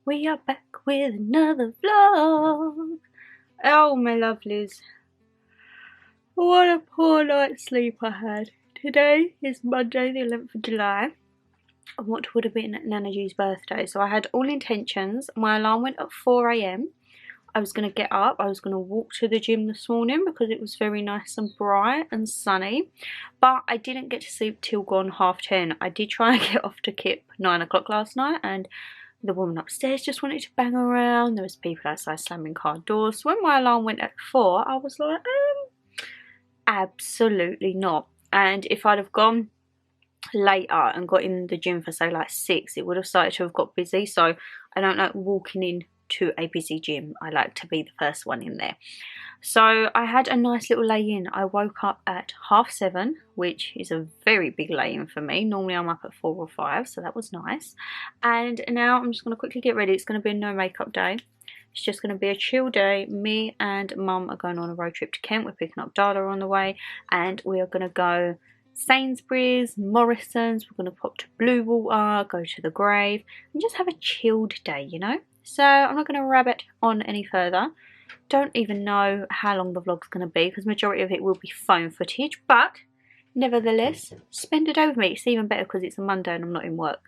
We are back with another vlog. Oh my lovelies, what a poor night's sleep I had. Today is Monday the 11th of July and what would have been Nanna G's birthday. So I had all intentions. My alarm went at 4 AM. I was going to get up, I was going to walk to the gym this morning because it was very nice and bright and sunny, but I didn't get to sleep till gone 10:30. I did try and get off to Kip 9 o'clock last night, and the woman upstairs just wanted to bang around. There was people outside slamming car doors. So when my alarm went at 4, I was like, absolutely not. And if I'd have gone later and got in the gym for say like 6, it would have started to have got busy. So I don't like walking in to a busy gym. I like to be the first one in there. So I had a nice little lay-in. I woke up at 7:30, which is a very big lay-in for me. Normally I'm up at 4 or 5, so that was nice. And now I'm just going to quickly get ready. It's going to be a no makeup day. It's just going to be a chill day. Me and Mum are going on a road trip to Kent. We're picking up Dada on the way, and we are going to go Sainsbury's, Morrison's. We're going to pop to Bluewater, go to the Grave, and just have a chilled day, you know. So I'm not going to rabbit on any further. Don't even know how long the vlog's going to be because majority of it will be phone footage, but nevertheless, spend it over me. It's even better because it's a Monday and I'm not in work.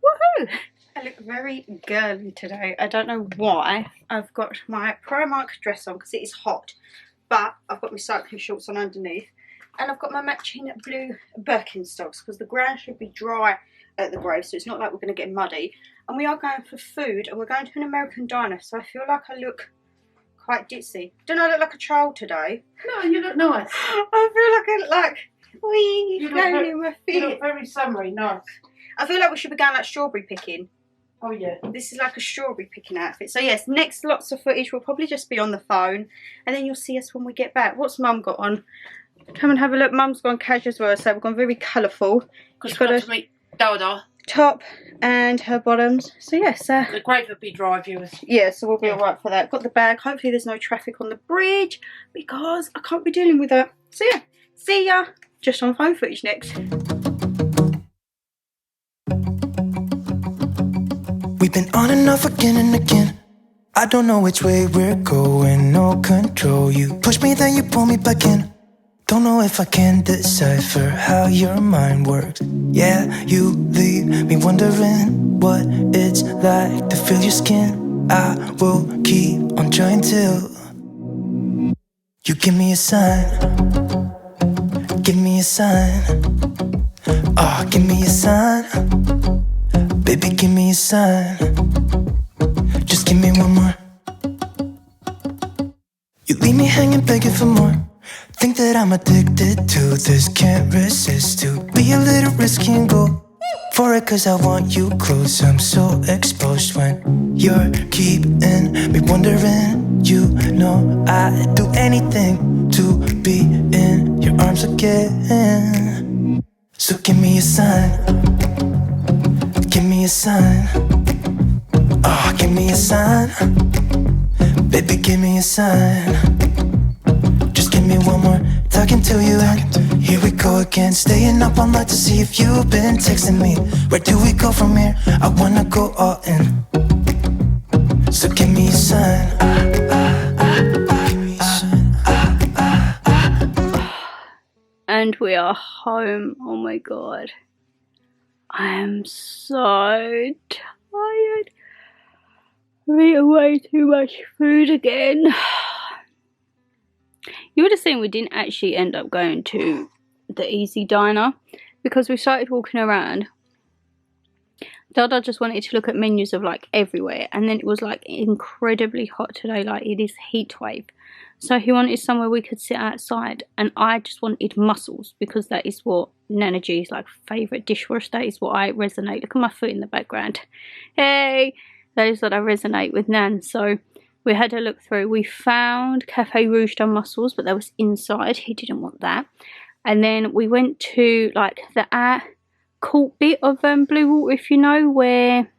Woohoo! I look very girly today. I don't know why. I've got my Primark dress on because it is hot, but I've got my cycling shorts on underneath, and I've got my matching blue Birkenstocks because the ground should be dry at the Grove, so it's not like we're going to get muddy. And we are going for food, and we're going to an American diner, so I feel like I look quite ditzy. Don't I look like a child today? No, you look nice. I feel like I look like, wee, in my feet. You look very summery, nice. I feel like we should be going like strawberry picking. Oh yeah. This is like a strawberry picking outfit. So yes, next lots of footage will probably just be on the phone, and then you'll see us when we get back. What's Mum got on? Come and have a look. Mum's gone casual as well, so we've gone very colourful. She's got to meet Dada. Top and her bottoms. So yes, the Grave will be dry, viewers. Yeah, so we'll be alright for that. Got the bag. Hopefully there's no traffic on the bridge because I can't be dealing with that. So yeah, see ya just on phone footage next. We've been on and off again and again. I don't know which way we're going, no control. You push me, then you pull me back in. Don't know if I can decipher how your mind works. Yeah, you leave me wondering what it's like to feel your skin. I will keep on trying till you give me a sign. Give me a sign. Oh, give me a sign. Baby, give me a sign. Just give me one more. You leave me hanging, begging for more. Think that I'm addicted to this, can't resist to be a little risky and go for it, cause I want you close. I'm so exposed when you're keeping me wondering. You know I'd do anything to be in your arms again. So give me a sign. Give me a sign. Oh, give me a sign. Baby, give me a sign. Give me one more, talking to you, and here we go again. Staying up all night to see if you've been texting me. Where do we go from here? I wanna go all in. So give me a sign. Give me a sign. And we are home. Oh my god, I am so tired. I've eaten way too much food again. You would have seen we didn't actually end up going to the Easy Diner because we started walking around. Dada just wanted to look at menus of like everywhere, and then it was like incredibly hot today, like it is heat wave. So he wanted somewhere we could sit outside, and I just wanted mussels because that is what Nanna G's like favourite dishwash. That is what I resonate. Look at my foot in the background. Hey, that is what I resonate with Nan. So we had a look through. We found Cafe Rouge de Mussels, but that was inside. He didn't want that. And then we went to like the Cote bit of Bluewater, if you know, where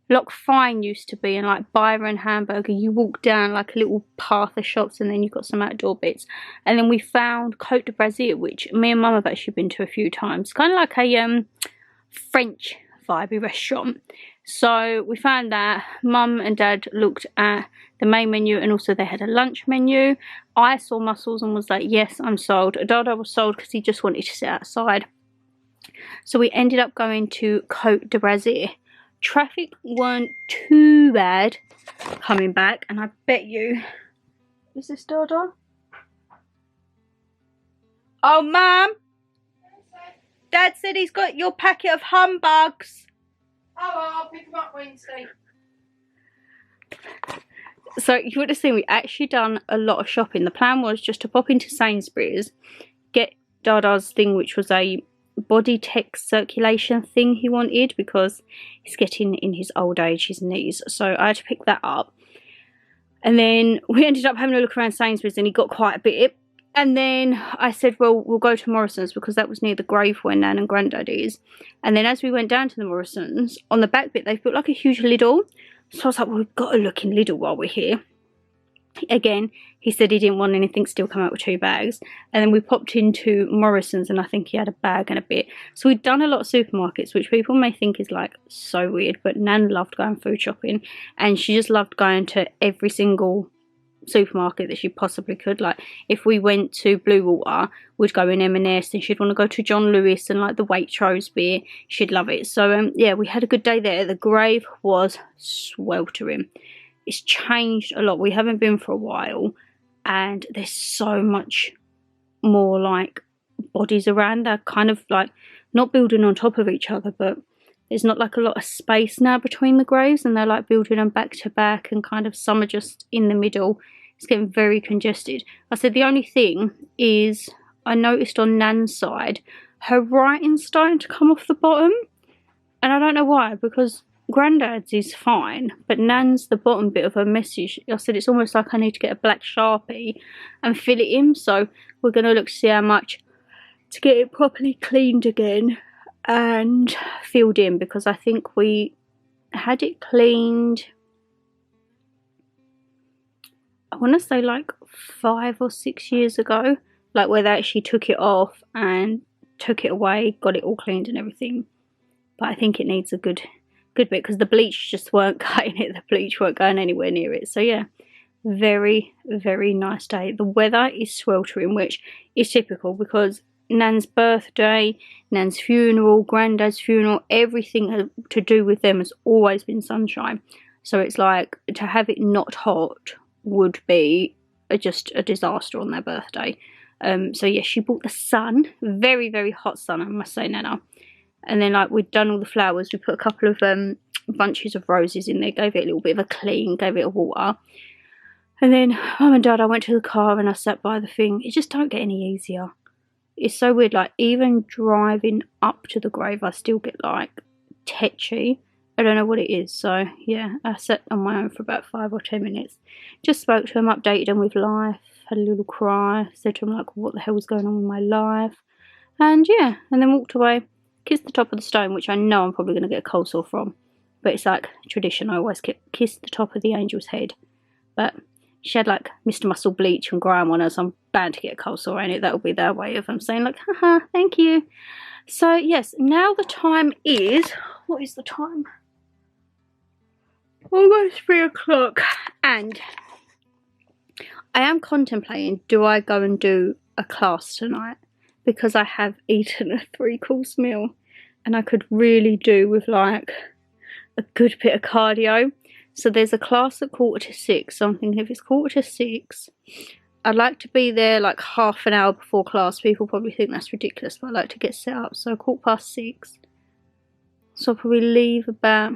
Loch Fyne used to be, and like Byron Hamburger. You walk down like a little path of shops, and then you've got some outdoor bits. And then we found Cote de Brasserie, which me and Mum have actually been to a few times. Kind of like a French vibey restaurant. So we found that. Mum and Dad looked at the main menu, and also they had a lunch menu. I saw mussels and was like, yes, I'm sold. Dada was sold because he just wanted to sit outside. So we ended up going to Cote de Brasserie. Traffic weren't too bad coming back, and I bet you... Is this Dada? Oh, Mum! Dad said he's got your packet of humbugs. Oh, I'll pick them up Wednesday. So you would have seen we actually done a lot of shopping. The plan was just to pop into Sainsbury's, get Dada's thing, which was a body tech circulation thing he wanted, because he's getting in his old age, his knees. So I had to pick that up. And then we ended up having a look around Sainsbury's, and he got quite a bit. And then I said, well, we'll go to Morrison's, because that was near the grave where Nan and Grandad is. And then as we went down to the Morrison's, on the back bit, they've built like a huge Lidl. So I was like, well, we've got to look in Lidl while we're here. Again, he said he didn't want anything, still come out with 2 bags. And then we popped into Morrison's, and I think he had a bag and a bit. So we'd done a lot of supermarkets, which people may think is like so weird, but Nan loved going food shopping, and she just loved going to every single supermarket that she possibly could. Like if we went to Bluewater, we'd go in M&S, and she'd want to go to John Lewis and like the Waitrose beer. She'd love it. So yeah, we had a good day there. The grave was sweltering. It's changed a lot. We haven't been for a while, and there's so much more like bodies around. They're kind of like not building on top of each other, but there's not like a lot of space now between the graves, and they're like building them back to back, and kind of some are just in the middle. It's getting very congested. I said the only thing is I noticed on Nan's side her writing's starting to come off the bottom, and I don't know why, because Grandad's is fine, but Nan's, the bottom bit of her message, I said it's almost like I need to get a black Sharpie and fill it in. So we're going to look to see how much to get it properly cleaned again and filled in, because I think we had it cleaned, I want to say like 5 or 6 years ago, like where they actually took it off and took it away, got it all cleaned and everything. But I think it needs a good bit, because the bleach just weren't cutting it. The bleach weren't going anywhere near it. So yeah, very, very nice day. The weather is sweltering, which is typical, because Nan's birthday, Nan's funeral, Grandad's funeral, everything to do with them has always been sunshine. So it's like, to have it not hot would be just a disaster on their birthday. So yeah, she bought the sun, very, very hot sun, I must say, Nana. And then like we'd done all the flowers, we put a couple of bunches of roses in there, gave it a little bit of a clean, gave it a water. And then Mum and Dad, I went to the car and I sat by the thing. It just don't get any easier. It's so weird, like even driving up to the grave I still get like tetchy. I don't know what it is. So yeah, I sat on my own for about 5 or 10 minutes. Just spoke to him, updated him with life, had a little cry, said to him like what the hell was going on with my life. And yeah, and then walked away. Kissed the top of the stone, which I know I'm probably going to get a cold sore from. But it's like tradition, I always kiss the top of the angel's head. But she had like Mr. Muscle bleach and grime on her, so I'm bound to get a cold sore in it. That'll be their way of them saying like, haha, thank you. So yes, now the time is, what is the time? Almost 3 o'clock. And I am contemplating, do I go and do a class tonight? Because I have eaten a 3-course meal, and I could really do with like a good bit of cardio. So there's a class at 6:15, so I'm thinking if it's 6:15, I'd like to be there like half an hour before class. People probably think that's ridiculous, but I like to get set up. So 6:15, so I'll probably leave about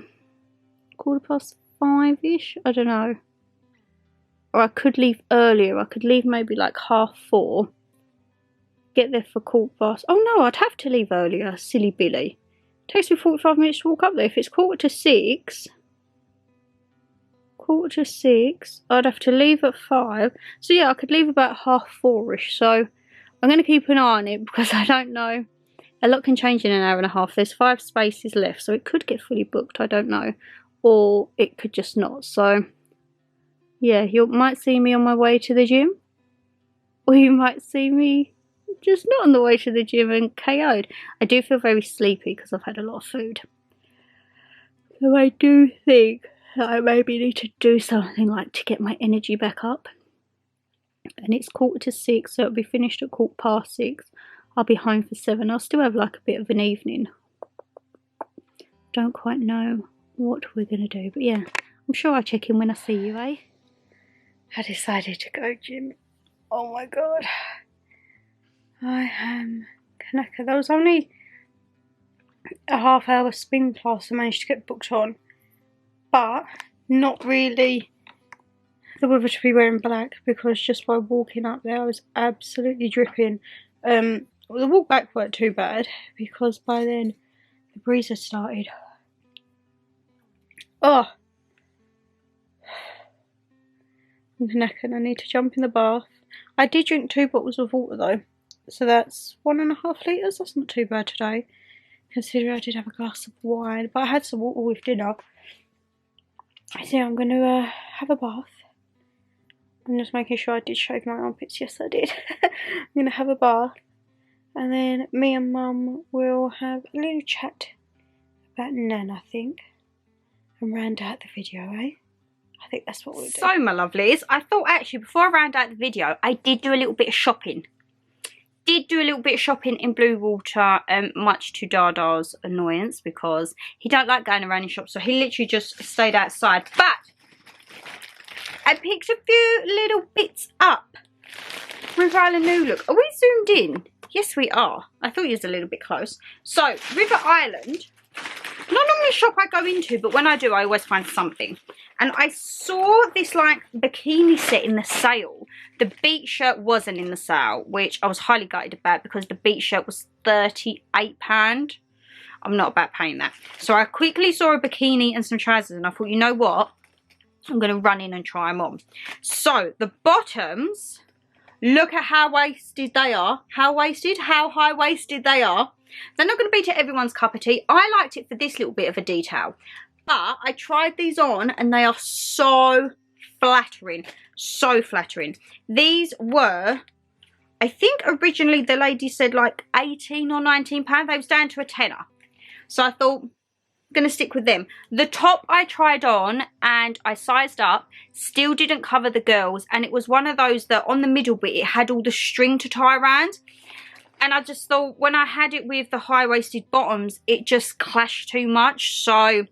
5:15ish, I don't know. Or I could leave earlier, I could leave maybe like 4:30. Get there for 4:15. Oh no, I'd have to leave earlier, silly Billy. It takes me 45 minutes to walk up there. If it's 6:45, I'd have to leave at 5. So yeah, I could leave about 4:30ish. So I'm going to keep an eye on it, because I don't know. A lot can change in an hour and a half. There's 5 spaces left, so it could get fully booked, I don't know. Or it could just not. So yeah, you might see me on my way to the gym. Or you might see me just not on the way to the gym and KO'd. I do feel very sleepy because I've had a lot of food. So I do think that I maybe need to do something like to get my energy back up. And it's 6:15, so it'll be finished at 6:15. I'll be home for 7. I'll still have like a bit of an evening. Don't quite know what we're going to do, but yeah, I'm sure I'll check in when I see you, eh? I decided to go gym. Oh my god. I am knackered. There was only a half-hour spin class I managed to get booked on, but not really the weather to be wearing black, because just by walking up there I was absolutely dripping. The walk back weren't too bad because by then the breeze had started. Oh, I'm knackered. I need to jump in the bath. I did drink 2 bottles of water though, so that's 1.5 litres. That's not too bad today, considering I did have a glass of wine, but I had some water with dinner. So I'm going to have a bath. I'm just making sure I did shave my armpits. Yes, I did. I'm going to have a bath, and then me and Mum will have a little chat about Nan, I think, and round out the video, eh? I think that's what we'll do. So, my lovelies, I thought actually before I round out the video, I did do a little bit of shopping. In Bluewater, much to Dada's annoyance, because he don't like going around in shops, so he literally just stayed outside. But I picked a few little bits up. River Island New Look. Are we zoomed in? Yes, we are. I thought you was a little bit close. So, River Island, not normally a shop I go into, but when I do, I always find something. And I saw this like bikini set in the sale. The beach shirt wasn't in the sale, which I was highly gutted about, because the beach shirt was £38. I'm not about paying that. So I quickly saw a bikini and some trousers, and I thought, you know what? I'm going to run in and try them on. So the bottoms, look at how waisted they are. How high-waisted they are. They're not going to be to everyone's cup of tea. I liked it for this little bit of a detail. But I tried these on and they are so flattering. So flattering. These were, I think originally the lady said like 18 or 19 pounds. They was down to a tenner. So I thought, I'm going to stick with them. The top I tried on and I sized up, still didn't cover the girls. And it was one of those that on the middle bit, it had all the string to tie around. And I just thought when I had it with the high-waisted bottoms, it just clashed too much. So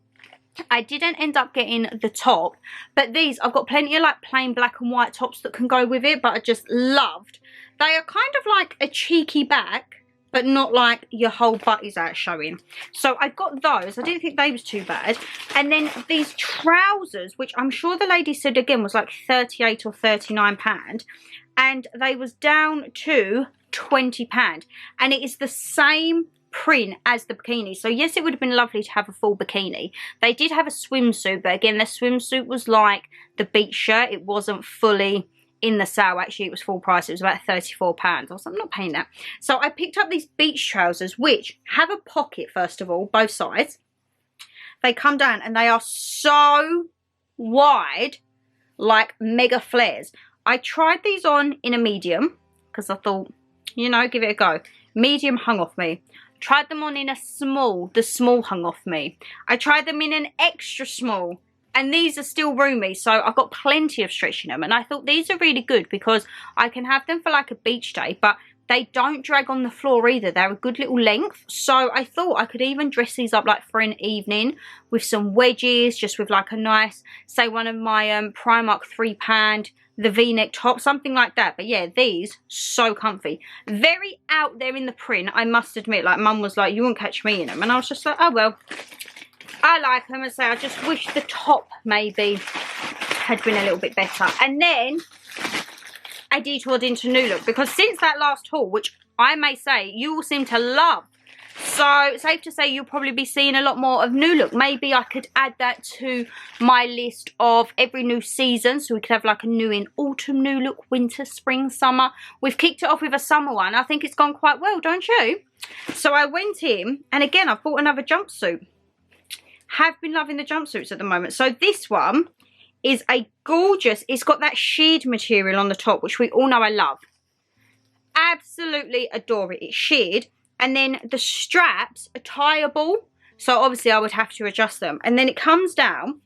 I didn't end up getting the top. But these, I've got plenty of like plain black and white tops that can go with it. But I just loved. They are kind of like a cheeky back, but not like your whole butt is out showing. So I got those. I didn't think they was too bad. And then these trousers, which I'm sure the lady said again was like 38 or 39 pound. And they was down to £20, and it is the same print as the bikini. So yes, it would have been lovely to have a full bikini. They did have a swimsuit, but again, the swimsuit was like the beach shirt. It wasn't fully in the sale. Actually, it was full price. It was about £34. I was like, I'm not paying that. So I picked up these beach trousers, which have a pocket, first of all, both sides. They come down and they are so wide, like mega flares. I tried these on in a medium because I thought, you know, give it a go. Medium hung off me. Tried them on in a small. The small hung off me. I tried them in an extra small. And these are still roomy. So I've got plenty of stretch in them. And I thought these are really good because I can have them for like a beach day. But they don't drag on the floor either. They're a good little length. So I thought I could even dress these up like for an evening with some wedges. Just with like a nice, say one of my Primark £3, the v-neck top, something like that. But yeah, these, so comfy. Very out there in the print, I must admit. Like Mum was like, you won't catch me in them. And I was just like, oh well, I like them. And so I just wish the top maybe had been a little bit better. And then I detoured into New Look, because since that last haul, which I may say you all seem to love, so safe to say you'll probably be seeing a lot more of New Look. Maybe I could add that to my list of every new season, so we could have like a new in autumn New Look, winter, spring, summer. We've kicked it off with a summer one. I think it's gone quite well, don't you? So I went in, and again I bought another jumpsuit. Have been loving the jumpsuits at the moment. So this one is a gorgeous, it's got that sheared material on the top, which we all know I love. Absolutely adore it. It's sheared. And then the straps are tieable. So obviously I would have to adjust them. And then it comes down.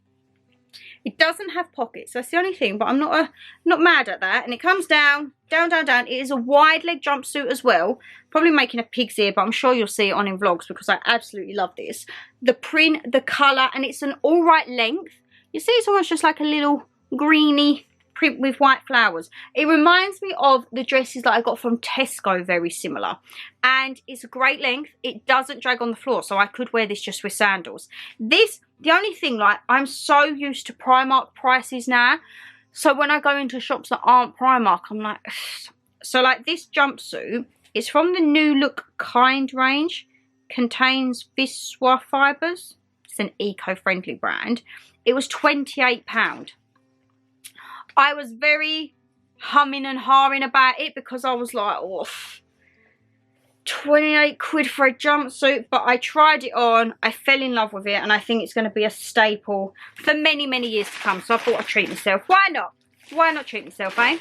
It doesn't have pockets. That's the only thing, but I'm not mad at that. And it comes down, down, down, down. It is a wide leg jumpsuit as well. Probably making a pig's ear, but I'm sure you'll see it on in vlogs because I absolutely love this. The print, the colour, and it's an all right length. You see, it's almost just like a little greeny print with white flowers. It reminds me of the dresses that I got from Tesco, very similar. And it's a great length. It doesn't drag on the floor, so I could wear this just with sandals. This, the only thing, like, I'm so used to Primark prices now. So when I go into shops that aren't Primark, I'm like, ugh. So like this jumpsuit, it's from the New Look Kind range. Contains viscose fibres. It's an eco-friendly brand. It was £28. I was very humming and hawing about it because I was like, oh, 28 quid for a jumpsuit. But I tried it on, I fell in love with it, and I think it's going to be a staple for many, many years to come. So I thought I'd treat myself. Why not? Why not treat myself, eh?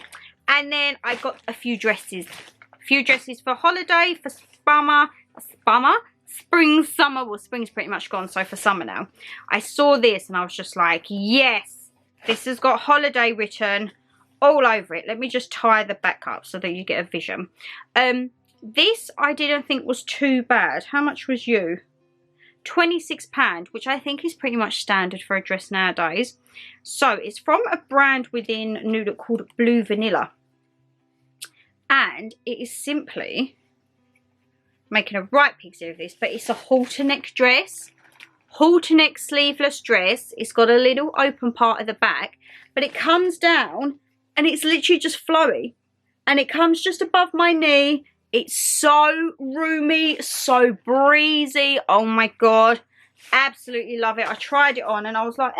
And then I got a few dresses. A few dresses for holiday, for spring, summer. Well, spring's pretty much gone, so for summer now. I saw this and I was just like, yes. This has got holiday written all over it. Let me just tie the back up so that you get a vision. This I didn't think was too bad. How much was you? £26, which I think is pretty much standard for a dress nowadays. So it's from a brand within New Look called Blue Vanilla. And it is simply, making a right pig's ear of this, but it's a halter neck dress. Halter neck sleeveless dress. It's got a little open part at the back, but it comes down and it's literally just flowy, and it comes just above my knee. It's so roomy, so breezy. Oh my god, absolutely love it. I tried it on and I was like,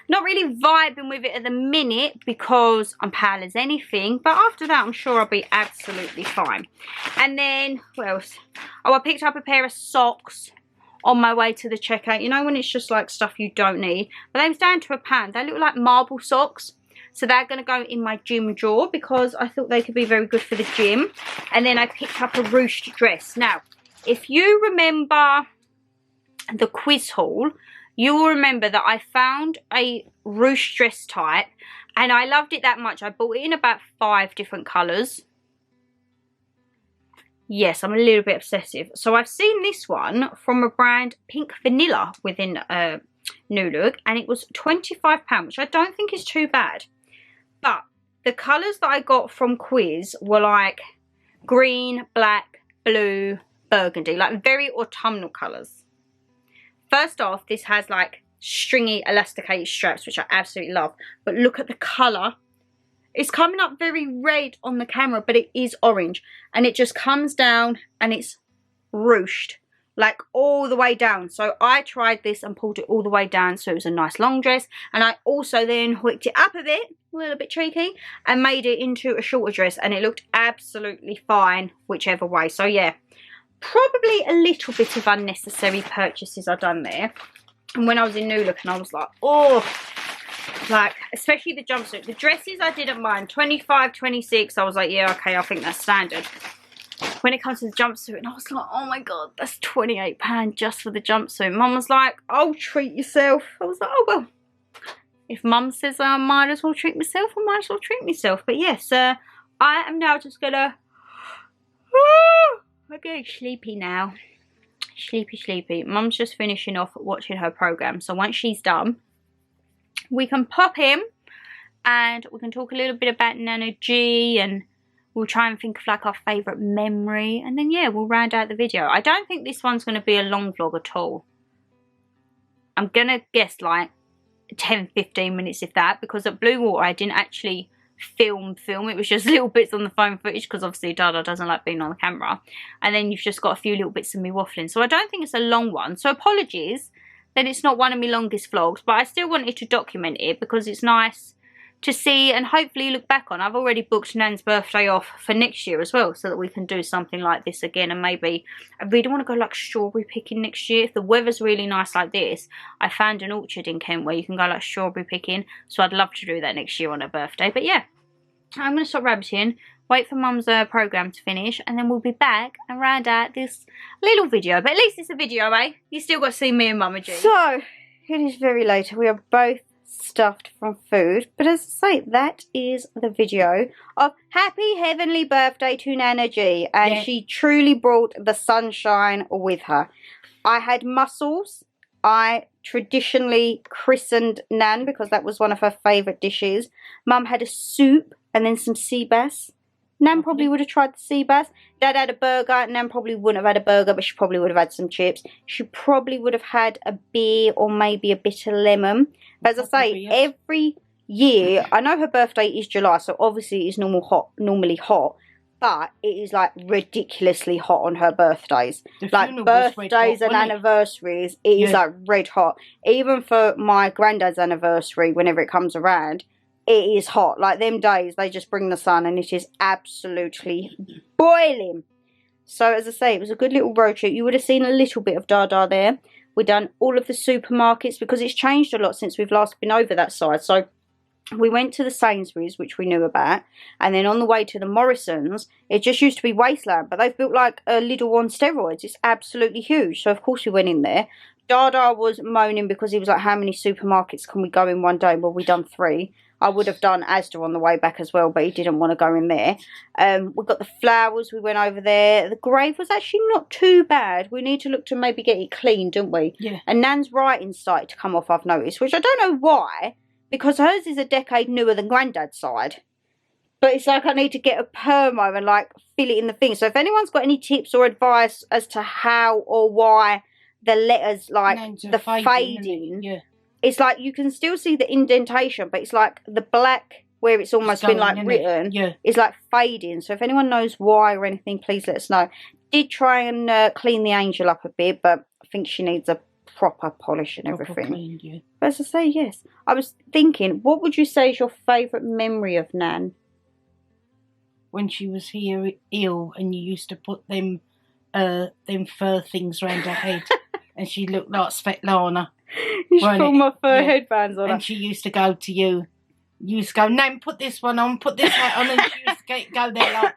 not really vibing with it at the minute because I'm pale as anything, but after that I'm sure I'll be absolutely fine. And then what else? Oh, I picked up a pair of socks on my way to the checkout. You know when it's just like stuff you don't need, but they was down to £1. They look like marble socks, so they're going to go in my gym drawer because I thought they could be very good for the gym. And then I picked up a ruched dress. Now if you remember the quiz haul, you will remember that I found a ruched dress type and I loved it that much. I bought it in about 5 different colours. Yes, I'm a little bit obsessive. So I've seen this one from a brand Pink Vanilla within New Look, and it was £25, which I don't think is too bad. But the colours that I got from Quiz were like green, black, blue, burgundy, like very autumnal colours. First off, this has like stringy elasticated straps, which I absolutely love. But look at the colour. It's coming up very red on the camera, but it is orange. And it just comes down and it's ruched, like all the way down. So I tried this and pulled it all the way down, so it was a nice long dress. And I also then hooked it up a bit, a little bit cheeky, and made it into a shorter dress. And it looked absolutely fine whichever way. So yeah, probably a little bit of unnecessary purchases I've done there. And when I was in New Look and I was like, oh, like, especially the jumpsuit. The dresses I didn't mind. 25, 26, I was like, yeah, okay, I think that's standard. When it comes to the jumpsuit, and I was like, oh my god, that's £28 just for the jumpsuit. Mum was like, oh, treat yourself. I was like, oh, well, if Mum says I might as well treat myself, I might as well treat myself. But yes, I am now just gonna, I'm getting sleepy now. Sleepy. Mum's just finishing off watching her programme. So once she's done, we can pop in and we can talk a little bit about Nanna G, and we'll try and think of like our favourite memory, and then yeah, we'll round out the video. I don't think this one's going to be a long vlog at all. I'm going to guess like 10-15 minutes if that, because at Bluewater I didn't actually film. It was just little bits on the phone footage because obviously Dada doesn't like being on the camera, and then you've just got a few little bits of me waffling. So I don't think it's a long one, so apologies that it's not one of my longest vlogs, but I still wanted to document it because it's nice to see and hopefully look back on. I've already booked Nan's birthday off for next year as well, so that we can do something like this again. And maybe I really want to go like strawberry picking next year. If the weather's really nice like this, I found an orchard in Kent where you can go like strawberry picking, so I'd love to do that next year on her birthday. But yeah, I'm going to stop rabbiting. wait for Mum's programme to finish, and then we'll be back and round out this little video. But at least it's a video, eh? You still got to see me and Mama G. So, it is very late. We are both stuffed from food. But as I say, that is the video of happy heavenly birthday to Nanna G. And she truly brought the sunshine with her. I had mussels. I traditionally christened Nan because that was one of her favourite dishes. Mum had a soup and then some sea bass. Nan probably would have tried the sea bass. Dad had a burger. Nan probably wouldn't have had a burger, but she probably would have had some chips. She probably would have had a beer or maybe a bitter lemon. But as I say, every year, I know her birthday is July, so obviously it is normally hot. But it is like ridiculously hot on her birthdays. Like birthdays and anniversaries, it is like red hot. Even for my granddad's anniversary, whenever it comes around, it is hot. Like them days, they just bring the sun and it is absolutely boiling. So as I say, it was a good little road trip. You would have seen a little bit of Dada there. We've done all of the supermarkets because it's changed a lot since we've last been over that side. So we went to the Sainsbury's, which we knew about, and then on the way to the Morrisons, it just used to be wasteland, but they've built like a Lidl on steroids. It's absolutely huge. So of course we went in there. Dada was moaning because he was like, how many supermarkets can we go in one day? Well, we done 3. I would have done Asda on the way back as well, but he didn't want to go in there. We got the flowers, we went over there. The grave was actually not too bad. We need to look to maybe get it cleaned, don't we? Yeah. And Nan's writing started to come off, I've noticed, which I don't know why, because hers is a decade newer than Grandad's side. But it's like I need to get a permo and like fill it in the thing. So if anyone's got any tips or advice as to how or why the letters, like the fading, it's like you can still see the indentation, but it's like the black where it's almost been like written is like fading. So if anyone knows why or anything, please let us know. Did try and clean the angel up a bit, but I think she needs a proper polish and everything. Cleaned, but as I say, yes. I was thinking, what would you say is your favourite memory of Nan? When she was here ill and you used to put them fur things around her head and she looked like Svetlana. You should put my fur headbands on. And she used to go to you. You used to go, Nan, put this one on, put this hat on, and she used to go there like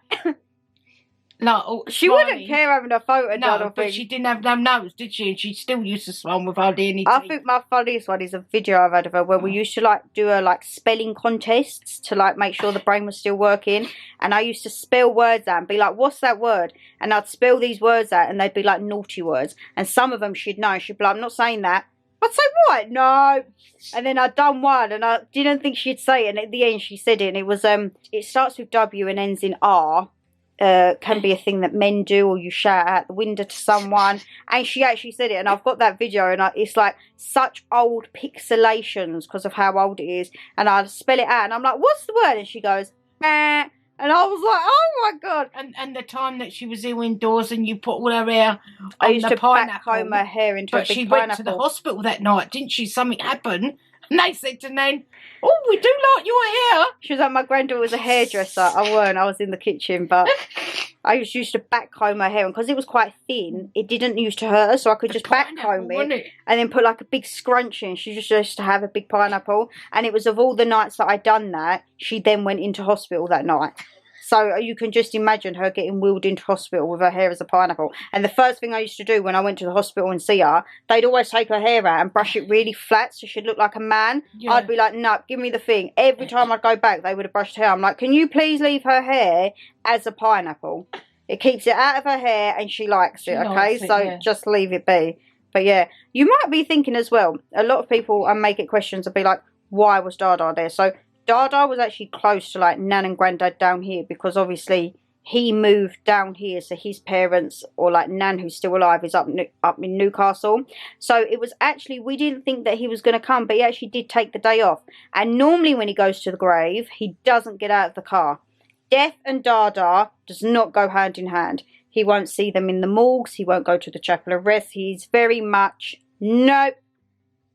she wouldn't care having a photo done. No, but she didn't have no nose, did she? And she still used to smile with hardly any teeth. I think my funniest one is a video I've had of her where we used to like do a like spelling contests to like make sure the brain was still working. And I used to spell words out and be like, what's that word? And I'd spell these words out and they'd be like naughty words. And some of them she'd know. She'd be like, I'm not saying that. I'd say, what? No. And then I'd done one and I didn't think she'd say it. And at the end she said it. And it was, it starts with W and ends in R. Can be a thing that men do, or you shout out the window to someone. And she actually said it. And I've got that video and it's like such old pixelations because of how old it is. And I'd spell it out and I'm like, what's the word? And she goes, eh. And I was like, oh my God. And the time that she was ill indoors and you put all her hair on I used the to backcomb her hair into a big pineapple. But she went to the hospital that night, didn't she? Something happened. And they said to Nan, oh, we do like your hair. She was like, my granddaughter was a hairdresser. I weren't. I was in the kitchen. But I used to backcomb her hair. And because it was quite thin, it didn't used to hurt her. So I could just backcomb it and then put like a big scrunchie. And she just used to have a big pineapple. And it was of all the nights that I'd done that, she then went into hospital that night. So you can just imagine her getting wheeled into hospital with her hair as a pineapple. And the first thing I used to do when I went to the hospital and see her, they'd always take her hair out and brush it really flat so she'd look like a man. Yeah. I'd be like, no, give me the thing. Every time I'd go back, they would have brushed her hair. I'm like, can you please leave her hair as a pineapple? It keeps it out of her hair and she likes it, okay? So just leave it be. But yeah, you might be thinking as well, a lot of people, I may get questions and be like, why was Dada there? So Dada was actually close to like Nan and Grandad down here because obviously he moved down here, so his parents, or like Nan who's still alive, is up in Newcastle. So it was actually, we didn't think that he was going to come, but he actually did take the day off. And normally when he goes to the grave, he doesn't get out of the car. Death and Dada does not go hand in hand. He won't see them in the morgues. He won't go to the chapel of rest. He's very much, nope,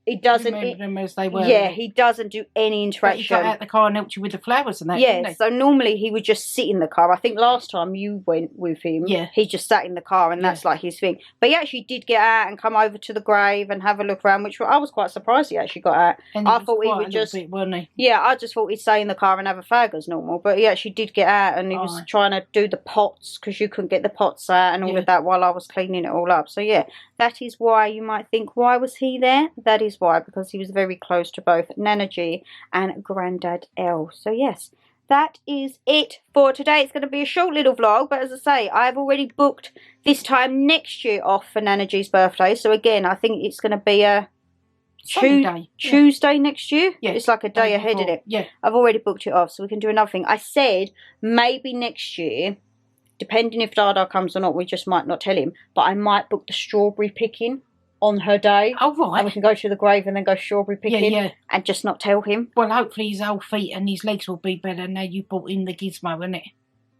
He doesn't. Remember them as they were. Yeah, he doesn't do any But interaction. he got out the car and helped you with the flowers and that. Yeah, didn't he? so normally he would just sit in the car. I think last time you went with him, Yeah. he just sat in the car and that's like his thing. But he actually did get out and come over to the grave and have a look around, which I was quite surprised he actually got out. And I thought he quite would a just, little bit, wasn't he? yeah, I just thought he'd stay in the car and have a fag as normal. But he actually did get out and he was trying to do the pots because you couldn't get the pots out and all of that while I was cleaning it all up. So yeah, that is why you might think, why was he there? That is why, because he was very close to both Nanna G and Grandad L. So yes, that is it for today. It's going to be a short little vlog, but as I say, I've already booked this time next year off for Nanna G's birthday. So again, I think it's going to be a Tuesday next year. Yeah, it's like a day ahead of it. Yeah, I've already booked it off, so we can do another thing. I said maybe next year, depending if Dada comes or not, we just might not tell him, but I might book the strawberry picking on her day. Oh, right. And we can go to the grave and then go strawberry picking and just not tell him. Well, hopefully his old feet and his legs will be better now you brought in the gizmo, isn't it?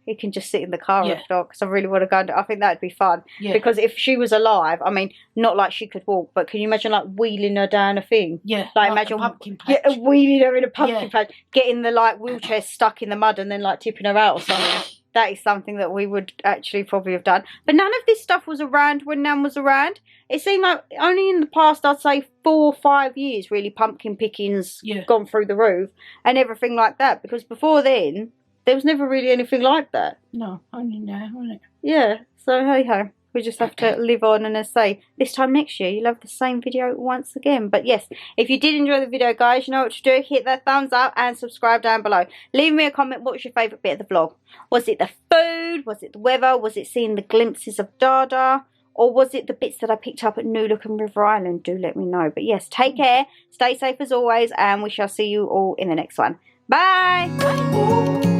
He can just sit in the car with Doc, because I really want to go and I think that'd be fun. Yeah. Because if she was alive, I mean, not like she could walk, but can you imagine like wheeling her down a thing? Yeah. Like imagine pumpkin patch. wheeling her in a pumpkin patch, getting the like wheelchair stuck in the mud and then like tipping her out or something. That is something that we would actually probably have done. But none of this stuff was around when Nan was around. It seemed like only in the past, I'd say 4 or 5 years, really, pumpkin pickings gone through the roof and everything like that. Because before then, there was never really anything like that. No, only now, wasn't it? Yeah, so hey-ho. We just have to live on, and as I say, this time next year, you'll have the same video once again. But yes, if you did enjoy the video, guys, you know what to do. Hit that thumbs up and subscribe down below. Leave me a comment. What was your favourite bit of the vlog? Was it the food? Was it the weather? Was it seeing the glimpses of Dada? Or was it the bits that I picked up at New Look and River Island? Do let me know. But yes, take care. Stay safe as always. And we shall see you all in the next one. Bye. Bye.